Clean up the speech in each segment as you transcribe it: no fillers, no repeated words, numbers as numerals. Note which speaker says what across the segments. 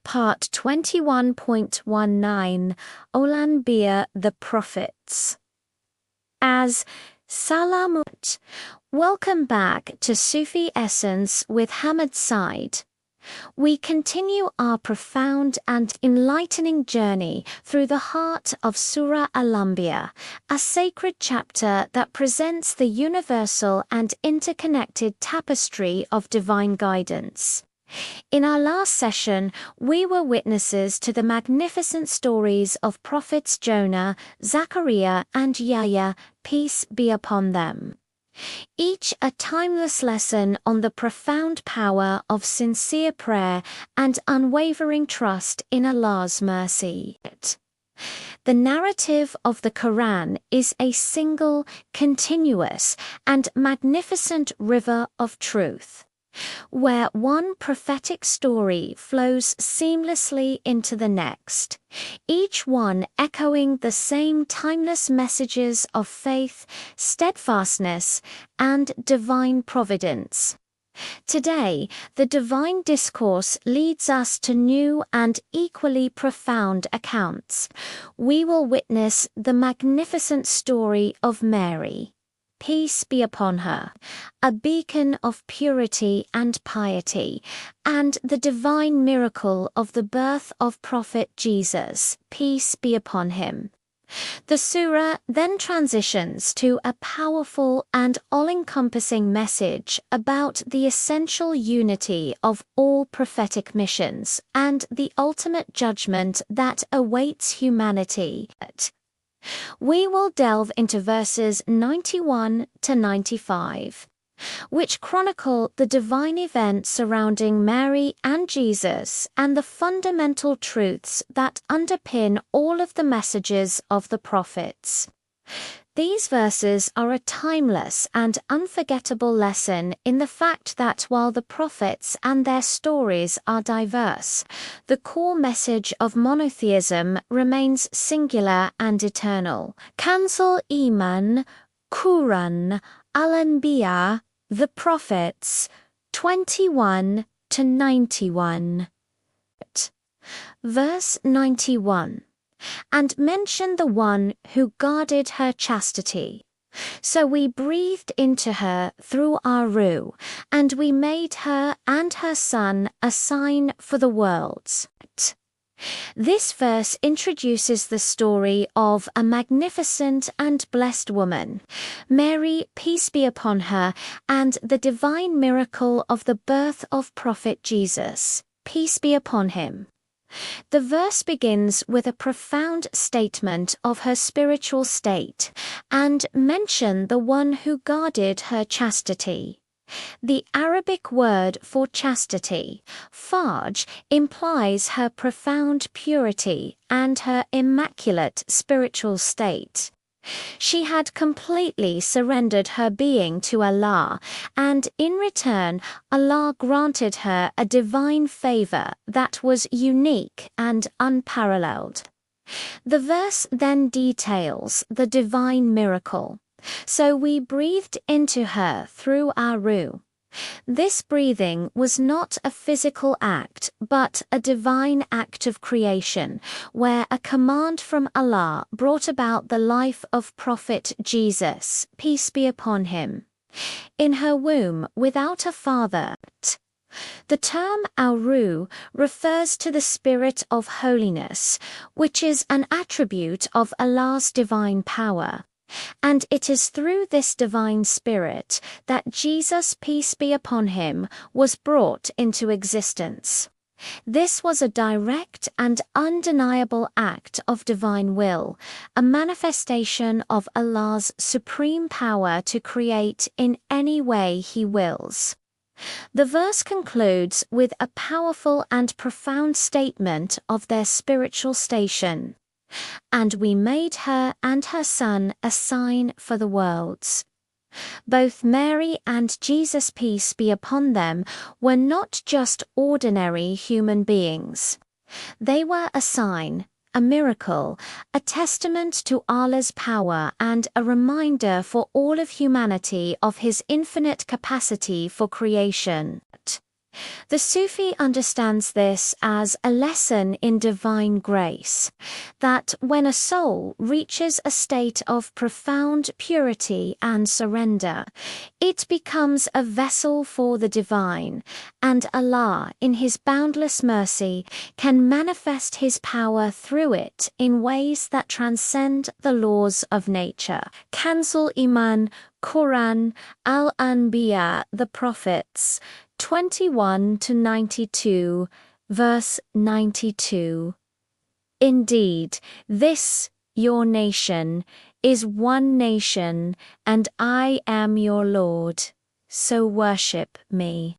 Speaker 1: Part 21.19, All-Encompassing, the Prophets. As Salamut. Welcome back to Sufi Essence with Hammad Syed. We continue our profound and enlightening journey through the heart of Surah Al-Anbiya, a sacred chapter that presents the universal and interconnected tapestry of divine guidance. In our last session, we were witnesses to the magnificent stories of prophets Jonah, Zachariah, and Yahya, peace be upon them. Each a timeless lesson on the profound power of sincere prayer and unwavering trust in Allah's mercy. The narrative of the Quran is a single, continuous, and magnificent river of truth, where one prophetic story flows seamlessly into the next, each one echoing the same timeless messages of faith, steadfastness, and divine providence. Today, the divine discourse leads us to new and equally profound accounts. We will witness the magnificent story of Mary, peace be upon her, a beacon of purity and piety, and the divine miracle of the birth of Prophet Jesus, peace be upon him. The surah then transitions to a powerful and all-encompassing message about the essential unity of all prophetic missions and the ultimate judgment that awaits humanity. We will delve into verses 91 to 95, which chronicle the divine events surrounding Mary and Jesus and the fundamental truths that underpin all of the messages of the prophets. These verses are a timeless and unforgettable lesson in the fact that while the prophets and their stories are diverse, the core message of monotheism remains singular and eternal. Cancel Iman, Quran, Al-Anbiya, the Prophets, 21 to 91. Verse 91. And mention the one who guarded her chastity. So we breathed into her through our ruh, and we made her and her son a sign for the worlds. This verse introduces the story of a magnificent and blessed woman, Mary, peace be upon her, and the divine miracle of the birth of Prophet Jesus, peace be upon him. The verse begins with a profound statement of her spiritual state and mention the one who guarded her chastity. The Arabic word for chastity, farj, implies her profound purity and her immaculate spiritual state. She had completely surrendered her being to Allah, and in return, Allah granted her a divine favor that was unique and unparalleled. The verse then details the divine miracle. So we breathed into her through our ruh. This breathing was not a physical act, but a divine act of creation, where a command from Allah brought about the life of Prophet Jesus, peace be upon him, in her womb without a father. The term al-ruh refers to the spirit of holiness, which is an attribute of Allah's divine power. And it is through this divine spirit that Jesus, peace be upon him, was brought into existence. This was a direct and undeniable act of divine will, a manifestation of Allah's supreme power to create in any way he wills. The verse concludes with a powerful and profound statement of their spiritual station. And we made her and her son a sign for the worlds. Both Mary and Jesus, peace be upon them, were not just ordinary human beings. They were a sign, a miracle, a testament to Allah's power and a reminder for all of humanity of his infinite capacity for creation. The Sufi understands this as a lesson in divine grace, that when a soul reaches a state of profound purity and surrender, it becomes a vessel for the divine, and Allah, in His boundless mercy, can manifest His power through it in ways that transcend the laws of nature. Kanzul Iman, Quran, Al-Anbiya, the Prophets, 21-92, verse 92. Indeed, this, your nation, is one nation, and I am your Lord, so worship me.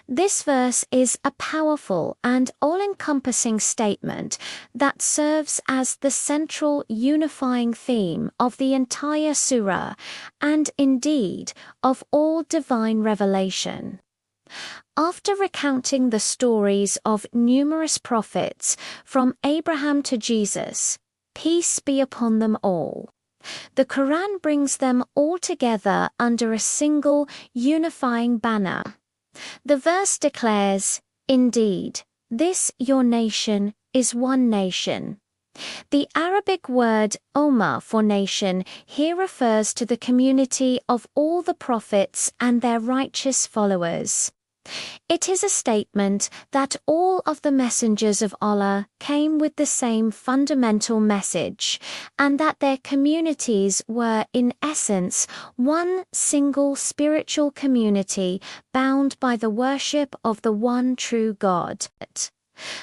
Speaker 1: This verse is a powerful and all-encompassing statement that serves as the central unifying theme of the entire surah, and indeed of all divine revelation. After recounting the stories of numerous prophets from Abraham to Jesus, peace be upon them all, the Quran brings them all together under a single unifying banner. The verse declares, "Indeed, this your nation is one nation." The Arabic word Ummah for nation here refers to the community of all the prophets and their righteous followers. It is a statement that all of the messengers of Allah came with the same fundamental message, and that their communities were, in essence, one single spiritual community bound by the worship of the one true God.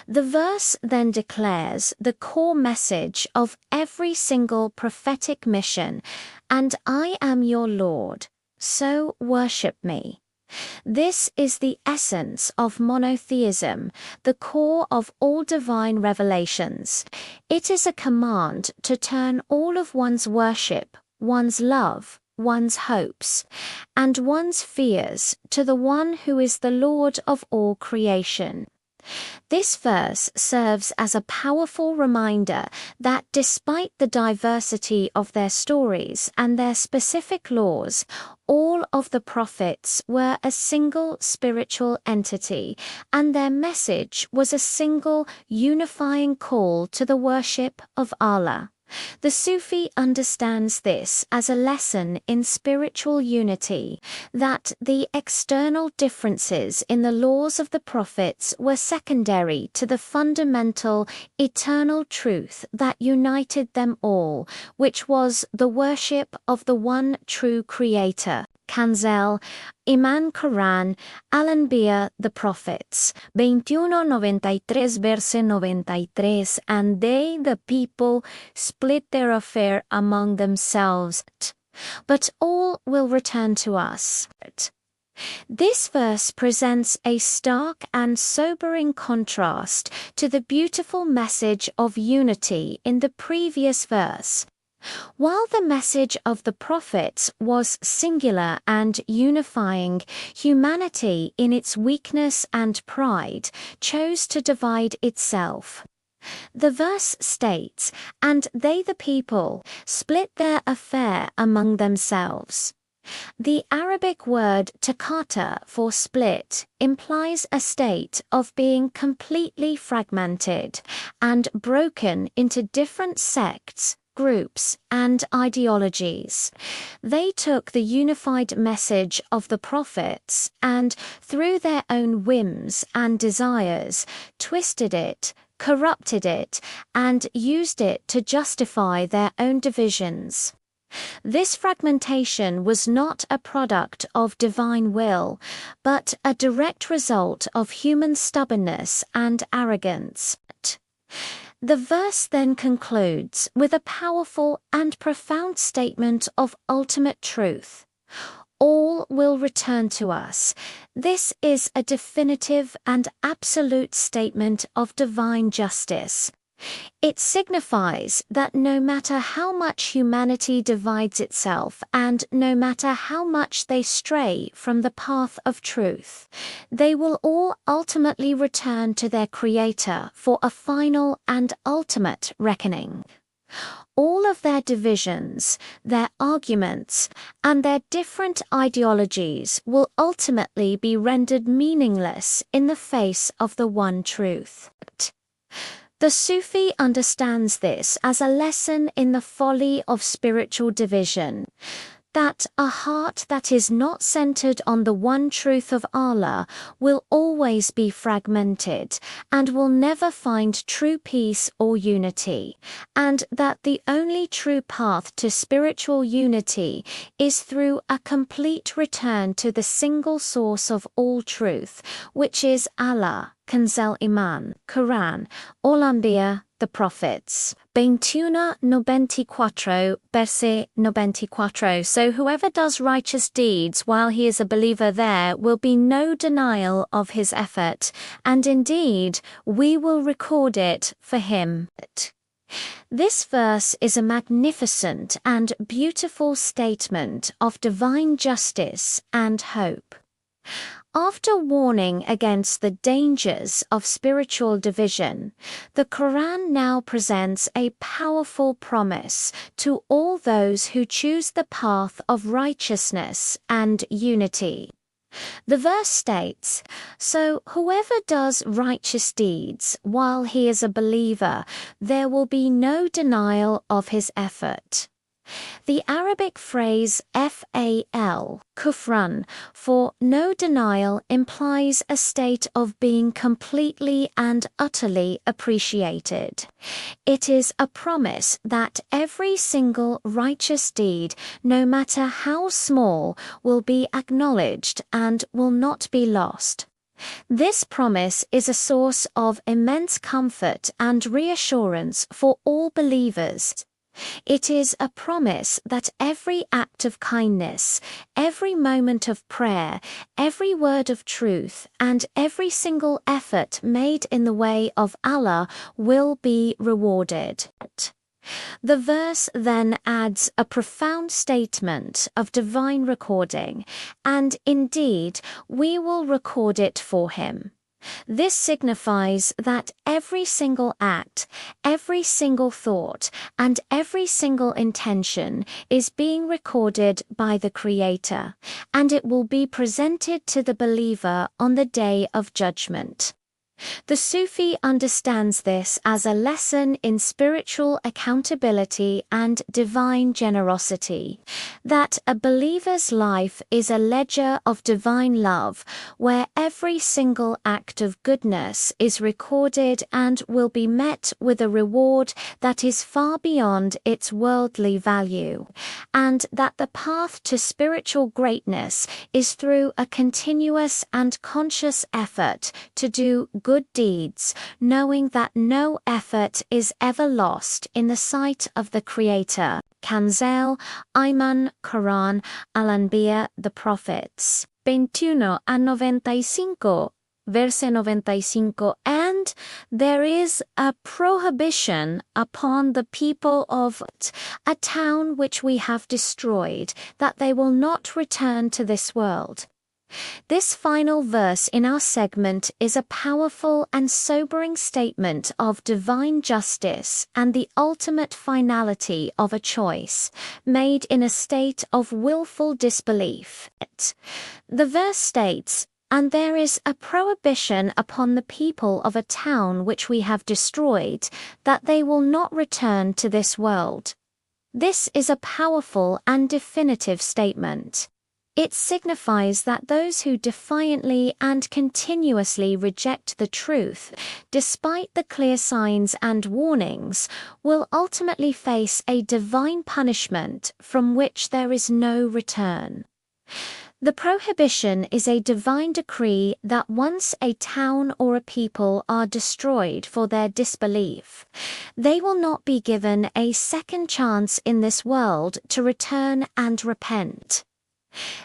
Speaker 1: The verse then declares the core message of every single prophetic mission, "And I am your Lord, so worship me." This is the essence of monotheism, the core of all divine revelations. It is a command to turn all of one's worship, one's love, one's hopes, and one's fears to the one who is the Lord of all creation. This verse serves as a powerful reminder that despite the diversity of their stories and their specific laws, all of the prophets were a single spiritual entity, and their message was a single unifying call to the worship of Allah. The Sufi understands this as a lesson in spiritual unity, that the external differences in the laws of the prophets were secondary to the fundamental, eternal truth that united them all, which was the worship of the one true Creator. Kanzel, Iman Quran, Al-Anbiya, the Prophets, 21:93 verse 93, and they, the people, split their affair among themselves, but all will return to us. This verse presents a stark and sobering contrast to the beautiful message of unity in the previous verse. While the message of the prophets was singular and unifying, humanity in its weakness and pride chose to divide itself. The verse states, "And they the people split their affair among themselves." The Arabic word takata for split implies a state of being completely fragmented and broken into different sects, groups, and ideologies. They took the unified message of the prophets and, through their own whims and desires, twisted it, corrupted it, and used it to justify their own divisions. This fragmentation was not a product of divine will, but a direct result of human stubbornness and arrogance. The verse then concludes with a powerful and profound statement of ultimate truth. All will return to us. This is a definitive and absolute statement of divine justice. It signifies that no matter how much humanity divides itself and no matter how much they stray from the path of truth, they will all ultimately return to their Creator for a final and ultimate reckoning. All of their divisions, their arguments, and their different ideologies will ultimately be rendered meaningless in the face of the one truth. The Sufi understands this as a lesson in the folly of spiritual division, that a heart that is not centered on the one truth of Allah will always be fragmented and will never find true peace or unity, and that the only true path to spiritual unity is through a complete return to the single source of all truth, which is Allah. Kanzel Iman, Quran, all-encompassing, the prophets. 21:94, verse 94. So whoever does righteous deeds while he is a believer, there will be no denial of his effort, and indeed we will record it for him. This verse is a magnificent and beautiful statement of divine justice and hope. After warning against the dangers of spiritual division, the Quran now presents a powerful promise to all those who choose the path of righteousness and unity. The verse states, "So whoever does righteous deeds while he is a believer, there will be no denial of his effort." The Arabic phrase fal, kufran, for no denial implies a state of being completely and utterly appreciated. It is a promise that every single righteous deed, no matter how small, will be acknowledged and will not be lost. This promise is a source of immense comfort and reassurance for all believers. It is a promise that every act of kindness, every moment of prayer, every word of truth, and every single effort made in the way of Allah will be rewarded. The verse then adds a profound statement of divine recording, and indeed we will record it for him. This signifies that every single act, every single thought, and every single intention is being recorded by the Creator, and it will be presented to the believer on the Day of Judgment. The Sufi understands this as a lesson in spiritual accountability and divine generosity, that a believer's life is a ledger of divine love, where every single act of goodness is recorded and will be met with a reward that is far beyond its worldly value, and that the path to spiritual greatness is through a continuous and conscious effort to do good deeds, knowing that no effort is ever lost in the sight of the Creator. Kanzel, Iman, Quran, Al-Anbiya, the prophets. 21:95, verse 95. And there is a prohibition upon the people of a town which we have destroyed, that they will not return to this world. This final verse in our segment is a powerful and sobering statement of divine justice and the ultimate finality of a choice made in a state of willful disbelief. The verse states, "And there is a prohibition upon the people of a town which we have destroyed, that they will not return to this world." This is a powerful and definitive statement. It signifies that those who defiantly and continuously reject the truth, despite the clear signs and warnings, will ultimately face a divine punishment from which there is no return. The prohibition is a divine decree that once a town or a people are destroyed for their disbelief, they will not be given a second chance in this world to return and repent.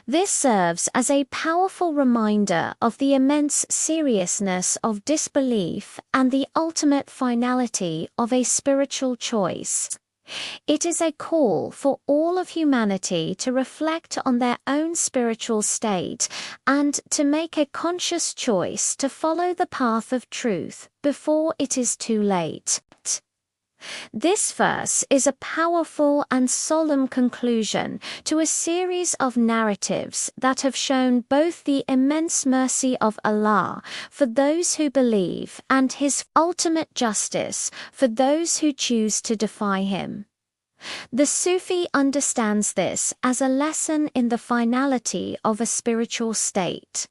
Speaker 1: This serves as a powerful reminder of the immense seriousness of disbelief and the ultimate finality of a spiritual choice. It is a call for all of humanity to reflect on their own spiritual state and to make a conscious choice to follow the path of truth before it is too late. This verse is a powerful and solemn conclusion to a series of narratives that have shown both the immense mercy of Allah for those who believe and His ultimate justice for those who choose to defy Him. The Sufi understands this as a lesson in the finality of a spiritual state,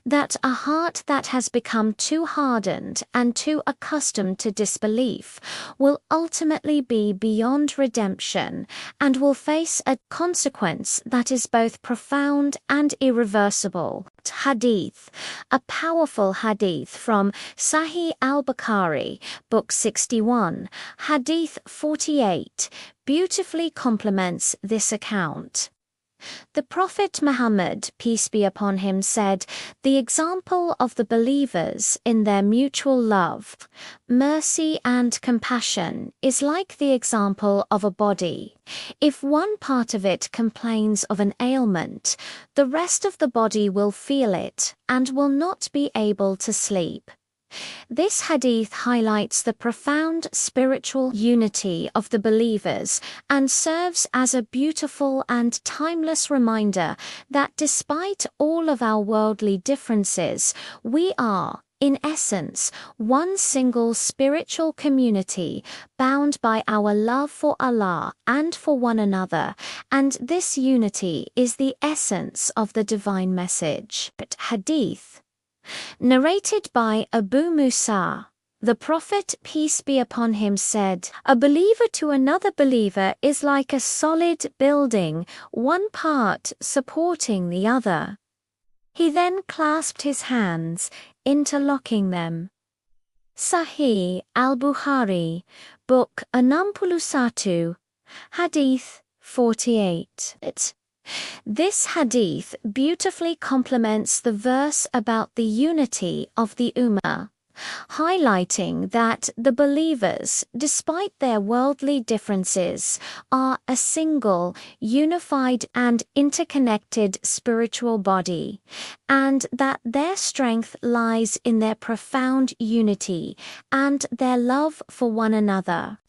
Speaker 1: that a heart that has become too hardened and too accustomed to disbelief will ultimately be beyond redemption and will face a consequence that is both profound and irreversible. Hadith, a powerful hadith from Sahih al-Bukhari, Book 61, Hadith 48, beautifully complements this account. The Prophet Muhammad, peace be upon him, said, "The example of the believers in their mutual love, mercy and compassion is like the example of a body. If one part of it complains of an ailment, the rest of the body will feel it and will not be able to sleep." This hadith highlights the profound spiritual unity of the believers and serves as a beautiful and timeless reminder that despite all of our worldly differences, we are, in essence, one single spiritual community bound by our love for Allah and for one another, and this unity is the essence of the divine message. Hadith narrated by Abu Musa, the Prophet, peace be upon him, said, "A believer to another believer is like a solid building, one part supporting the other." He then clasped his hands, interlocking them. Sahih al-Bukhari, Book 61, Hadith 48. This hadith beautifully complements the verse about the unity of the Ummah, highlighting that the believers, despite their worldly differences, are a single, unified and interconnected spiritual body, and that their strength lies in their profound unity and their love for one another.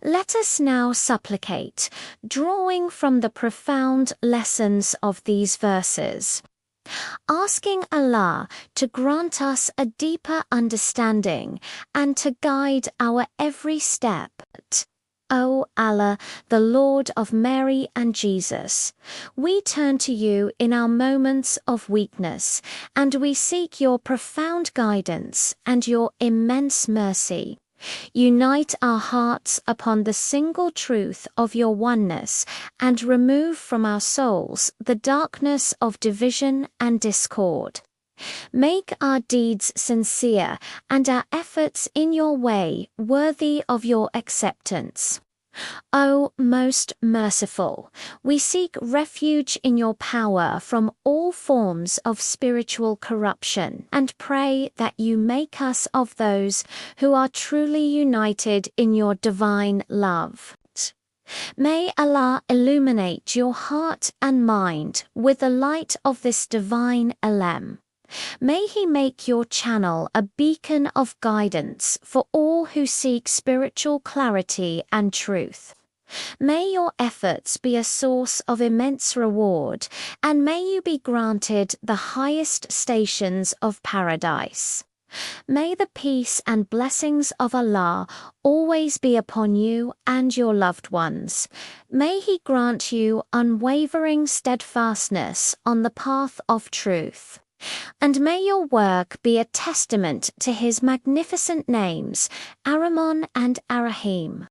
Speaker 1: Let us now supplicate, drawing from the profound lessons of these verses, asking Allah to grant us a deeper understanding and to guide our every step. O Allah, the Lord of Mary and Jesus, we turn to you in our moments of weakness, and we seek your profound guidance and your immense mercy. Unite our hearts upon the single truth of your oneness and remove from our souls the darkness of division and discord. Make our deeds sincere and our efforts in your way worthy of your acceptance. O most merciful, we seek refuge in your power from all forms of spiritual corruption and pray that you make us of those who are truly united in your divine love. May Allah illuminate your heart and mind with the light of this divine ilm. May He make your channel a beacon of guidance for all who seek spiritual clarity and truth. May your efforts be a source of immense reward, and may you be granted the highest stations of paradise. May the peace and blessings of Allah always be upon you and your loved ones. May He grant you unwavering steadfastness on the path of truth. And may your work be a testament to His magnificent names, Ar-Rahman and Ar-Rahim.